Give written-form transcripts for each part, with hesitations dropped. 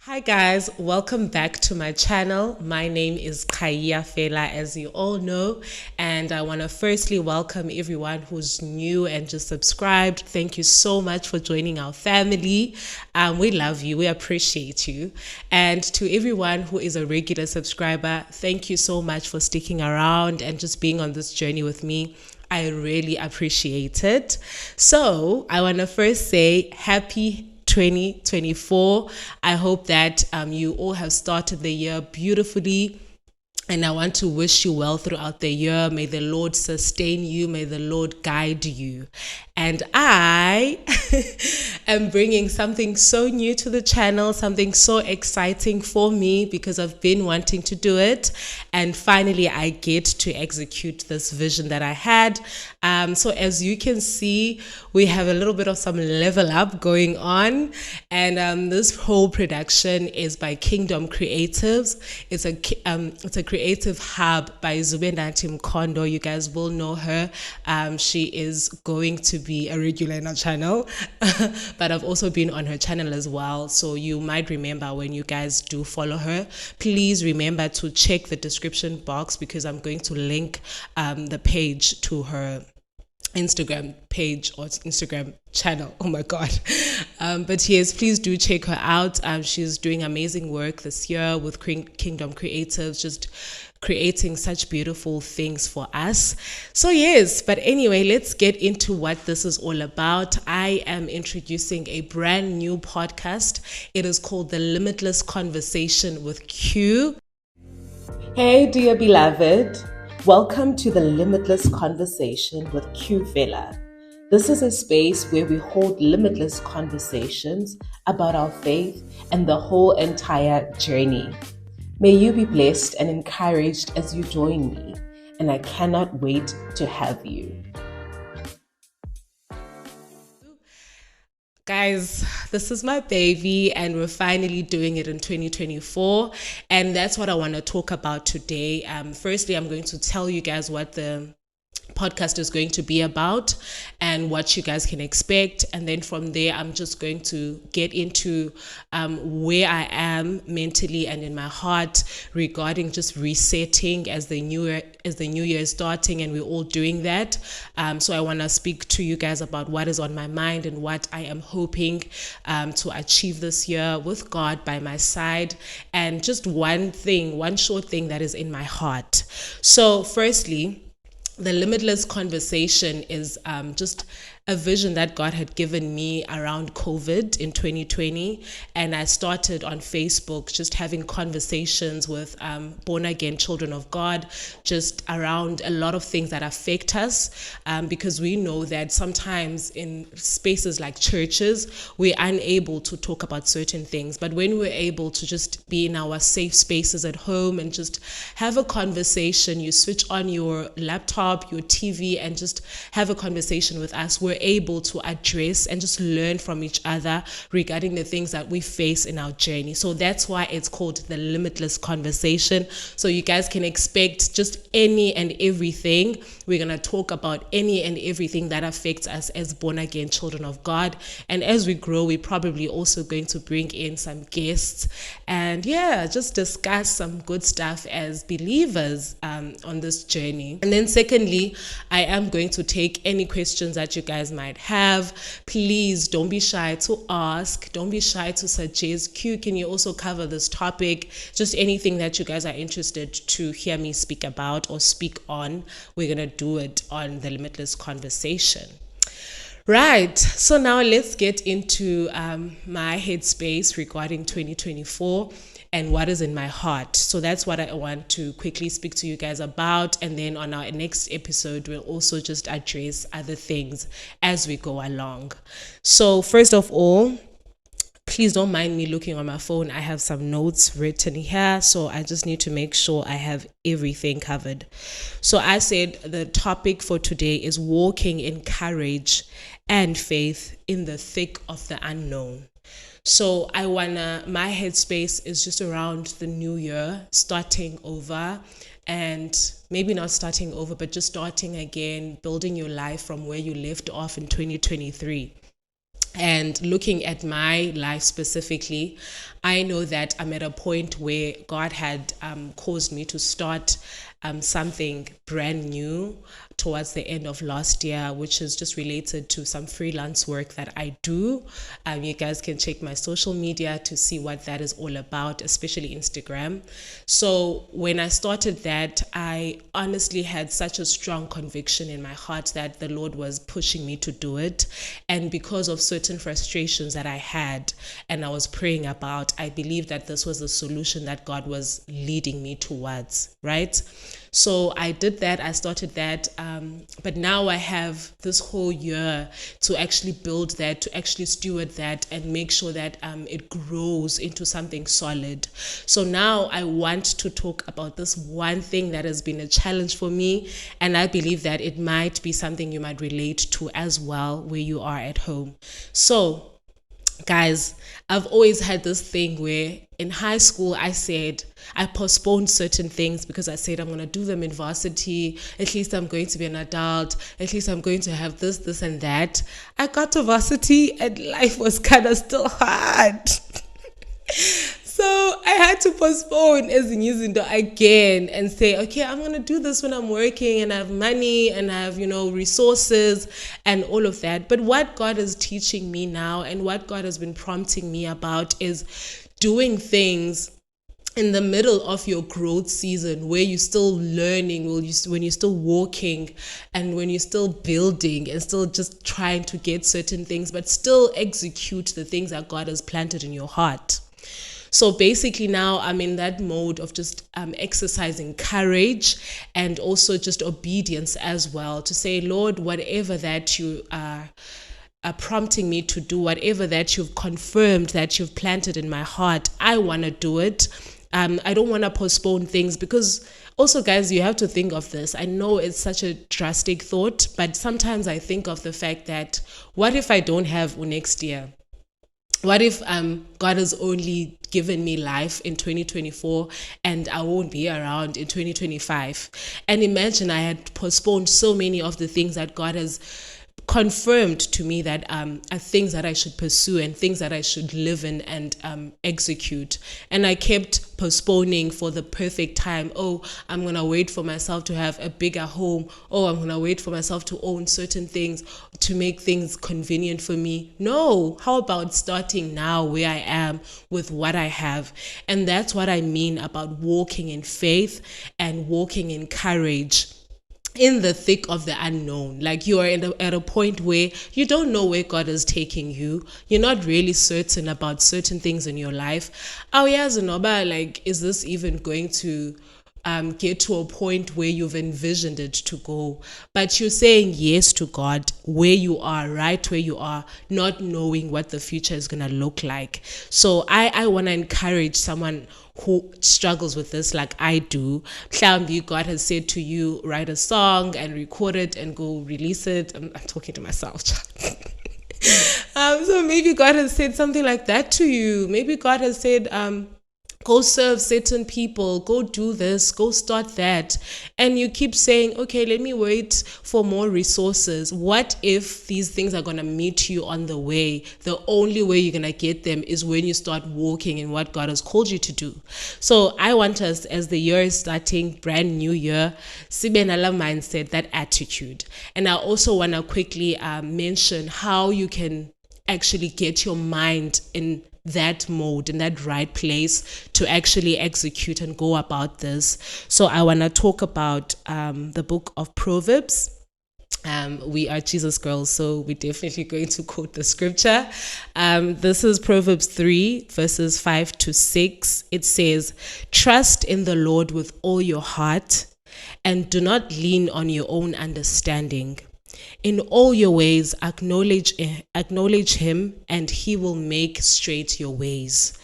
Hi guys, welcome back to my channel. My name is 𝒁𝒖𝒃𝒂𝒕𝒉𝒊, as you all know, and I want to firstly welcome everyone who's new and just subscribed. Thank you so much for joining our family. We love you, we appreciate you. And to everyone who is a regular subscriber, thank you so much for sticking around and just being on this journey with me. I really appreciate it. So I want to first say happy 2024. I hope that you all have started the year beautifully, and I want to wish you well throughout the year. May the Lord sustain you. May the Lord guide you. And I am bringing something so new to the channel, something so exciting for me because I've been wanting to do it. And finally, I get to execute this vision that I had. So as you can see, we have a little bit of some level up going on. And this whole production is by Kingdom Creatives. It's a creative hub by 𝒁𝒖𝒃𝒂𝒕����. You guys will know her. She is going to be a regular in our channel, but I've also been on her channel as well. So you might remember when you guys do follow her. Please remember to check the description box because I'm going to link the page to her Instagram page or Instagram channel. Oh my god. But yes, please do check her out. She's doing amazing work this year with Kingdom Creatives, just creating such beautiful things for us. So yes, but anyway, let's get into what this is all about. I am introducing a brand new podcast. It is called the Limitless Conversation with Q. Hey dear beloved, welcome to the Limitless Conversation with 𝒁𝒂𝒊. This is a space where we hold limitless conversations about our faith and the whole entire journey. May you be blessed and encouraged as you join me, and I cannot wait to have you. Guys, this is my baby and we're finally doing it in 2024, and that's what I want to talk about today. Firstly, I'm going to tell you guys what the podcast is going to be about and what you guys can expect, and then from there I'm just going to get into where I am mentally and in my heart regarding just resetting as the new year is starting, and we're all doing that. So I want to speak to you guys about what is on my mind and what I am hoping to achieve this year with God by my side, and just one short thing that is in my heart. So firstly, the Limitless Conversation is just a vision that God had given me around COVID in 2020. And I started on Facebook just having conversations with born-again children of God, just around a lot of things that affect us, because we know that sometimes in spaces like churches, we're unable to talk about certain things. But when we're able to just be in our safe spaces at home and just have a conversation, you switch on your laptop, your TV, and just have a conversation with us, we're able to address and just learn from each other regarding the things that we face in our journey. So that's why it's called the Limitless Conversation. So you guys can expect just any and everything. We're going to talk about any and everything that affects us as born-again children of God. And as we grow, we're probably also going to bring in some guests and just discuss some good stuff as believers on this journey. And then secondly, I am going to take any questions that you guys might have. Please don't be shy to ask. Don't be shy to suggest. Q, can you also cover this topic? Just anything that you guys are interested to hear me speak about or speak on, we're going to do it on the Limitless Conversation. Right, so now let's get into my headspace regarding 2024 and what is in my heart. So that's what I want to quickly speak to you guys about, and then on our next episode we'll also just address other things as we go along. So first of all, please don't mind me looking on my phone. I have some notes written here, so I just need to make sure I have everything covered. So I said the topic for today is walking in courage and faith in the thick of the unknown. So my headspace is just around the new year, starting over, and maybe not starting over, but just starting again, building your life from where you left off in 2023. And looking at my life specifically, I know that I'm at a point where God had caused me to start something brand new towards the end of last year, which is just related to some freelance work that I do. You guys can check my social media to see what that is all about, especially Instagram. So when I started that, I honestly had such a strong conviction in my heart that the Lord was pushing me to do it. And because of certain frustrations that I had and I was praying about, I believe that this was the solution that God was leading me towards, right? So I did that, I started that, but now I have this whole year to actually build that, to actually steward that and make sure that it grows into something solid. So now I want to talk about this one thing that has been a challenge for me, and I believe that it might be something you might relate to as well where you are at home. So guys, I've always had this thing where in high school I postponed certain things because I said I'm going to do them in varsity. At least I'm going to be an adult. At least I'm going to have this, and that. I got to varsity and life was kind of still hard. So I had to postpone as in using the again and say, okay, I'm going to do this when I'm working and I have money and I have, resources and all of that. But what God is teaching me now and what God has been prompting me about is doing things in the middle of your growth season where you're still learning, when you're still walking and when you're still building and still just trying to get certain things, but still execute the things that God has planted in your heart. So basically now I'm in that mode of just exercising courage and also just obedience as well, to say, Lord, whatever that you are prompting me to do, whatever that you've confirmed that you've planted in my heart, I want to do it. I don't want to postpone things, because also, guys, you have to think of this. I know it's such a drastic thought, but sometimes I think of the fact that what if I don't have next year? What if God has only given me life in 2024 and I won't be around in 2025? And imagine I had postponed so many of the things that God has confirmed to me that are things that I should pursue and things that I should live in and execute. And I kept postponing for the perfect time. Oh, I'm going to wait for myself to have a bigger home. Oh, I'm going to wait for myself to own certain things to make things convenient for me. No, how about starting now where I am with what I have? And that's what I mean about walking in faith and walking in courage in the thick of the unknown. Like you are at a point where you don't know where God is taking you. You're not really certain about certain things in your life. Oh yeah, Zinoba, like, is this even going to get to a point where you've envisioned it to go? But you're saying yes to God where you are, right where you are, not knowing what the future is going to look like. So I want to encourage someone who struggles with this like I do. God has said to you, write a song and record it and go release it. I'm talking to myself. So maybe God has said something like that to you. Maybe God has said, go serve certain people, go do this, go start that. And you keep saying, okay, let me wait for more resources. What if these things are going to meet you on the way? The only way you're going to get them is when you start walking in what God has called you to do. So I want us, as the year is starting, brand new year, 𝑲𝑰𝑵𝑵 mindset, that attitude. And I also want to quickly mention how you can actually get your mind in that mode, in that right place to actually execute and go about this. So I want to talk about the book of Proverbs. We are Jesus girls, so we're definitely going to quote the scripture. This is Proverbs 3 verses 5 to 6. It says, trust in the Lord with all your heart and do not lean on your own understanding. In all your ways, acknowledge him, and he will make straight your ways.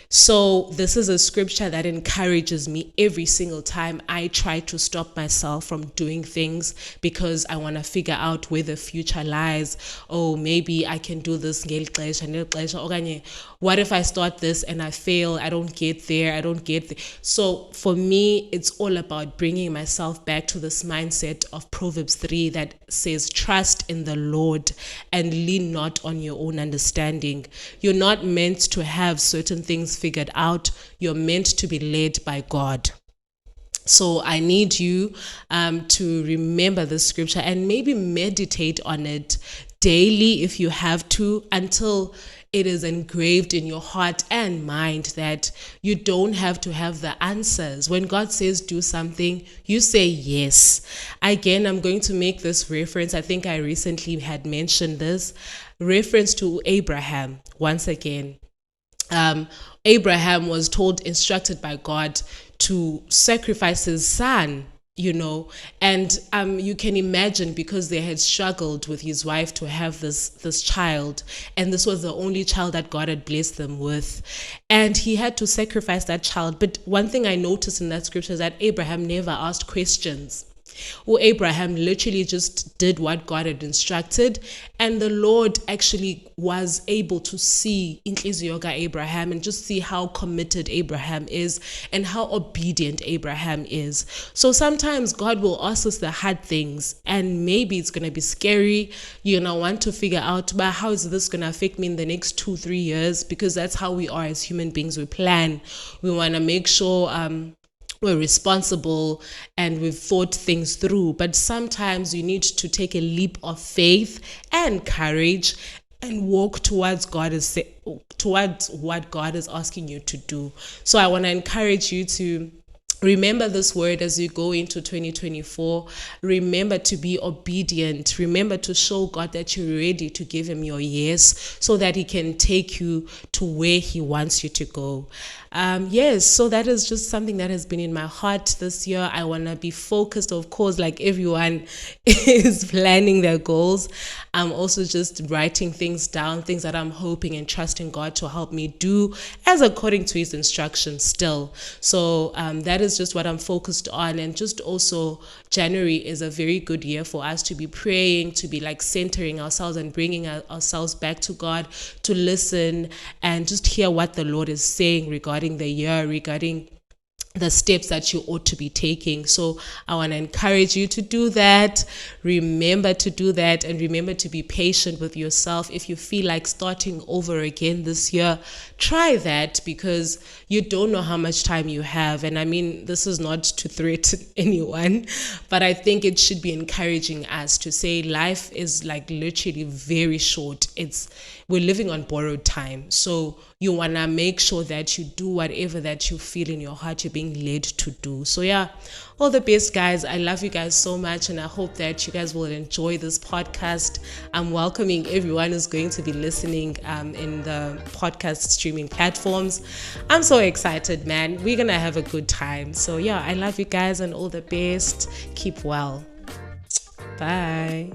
So this is a scripture that encourages me every single time I try to stop myself from doing things because I want to figure out where the future lies. Oh, maybe I can do this ngeli xesha, What if I start this and I fail? I don't get there. I don't get there. So for me, it's all about bringing myself back to this mindset of Proverbs 3 that says, trust in the Lord and lean not on your own understanding. You're not meant to have certain things figured out. You're meant to be led by God. So I need you to remember the scripture and maybe meditate on it daily if you have to, until it is engraved in your heart and mind that you don't have to have the answers. When God says do something, you say yes. Again, I'm going to make this reference. I think I recently had mentioned this reference to Abraham once again. Abraham was instructed by God to sacrifice his son, and you can imagine, because they had struggled with his wife to have this child, and this was the only child that God had blessed them with, and he had to sacrifice that child. But one thing I noticed in that scripture is that Abraham never asked questions. Abraham literally just did what God had instructed, and the Lord actually was able to see inhliziyo Abraham and just see how committed Abraham is and how obedient Abraham is. So sometimes God will ask us the hard things, and maybe it's going to be scary. Want to figure out, but how is this going to affect me in the next 2-3 years? Because that's how we are as human beings. We plan. We want to make sure we're responsible and we've thought things through. But sometimes you need to take a leap of faith and courage and walk towards what God is asking you to do. So I want to encourage you to remember this word as you go into 2024. Remember to be obedient. Remember to show God that you're ready to give him your yes, so that he can take you to where he wants you to go. Yes, so that is just something that has been in my heart this year. I want to be focused, of course, like everyone is planning their goals. I'm also just writing things down, things that I'm hoping and trusting God to help me do as according to his instructions still. So that is just what I'm focused on. And just also, January is a very good year for us to be praying, to be like centering ourselves and bringing ourselves back to God, to listen and just hear what the Lord is saying regarding the year, regarding the steps that you ought to be taking. So I want to encourage you to do that. Remember to do that, and remember to be patient with yourself. If you feel like starting over again this year, try that, because you don't know how much time you have. And I mean, this is not to threaten anyone, but I think it should be encouraging us to say life is like literally very short. We're living on borrowed time. So you want to make sure that you do whatever that you feel in your heart you're being led to do. So yeah, all the best, guys. I love you guys so much, and I hope that you guys will enjoy this podcast. I'm welcoming everyone who's going to be listening in the podcast streaming platforms. I'm so excited, man. We're going to have a good time. So yeah, I love you guys, and all the best. Keep well. Bye.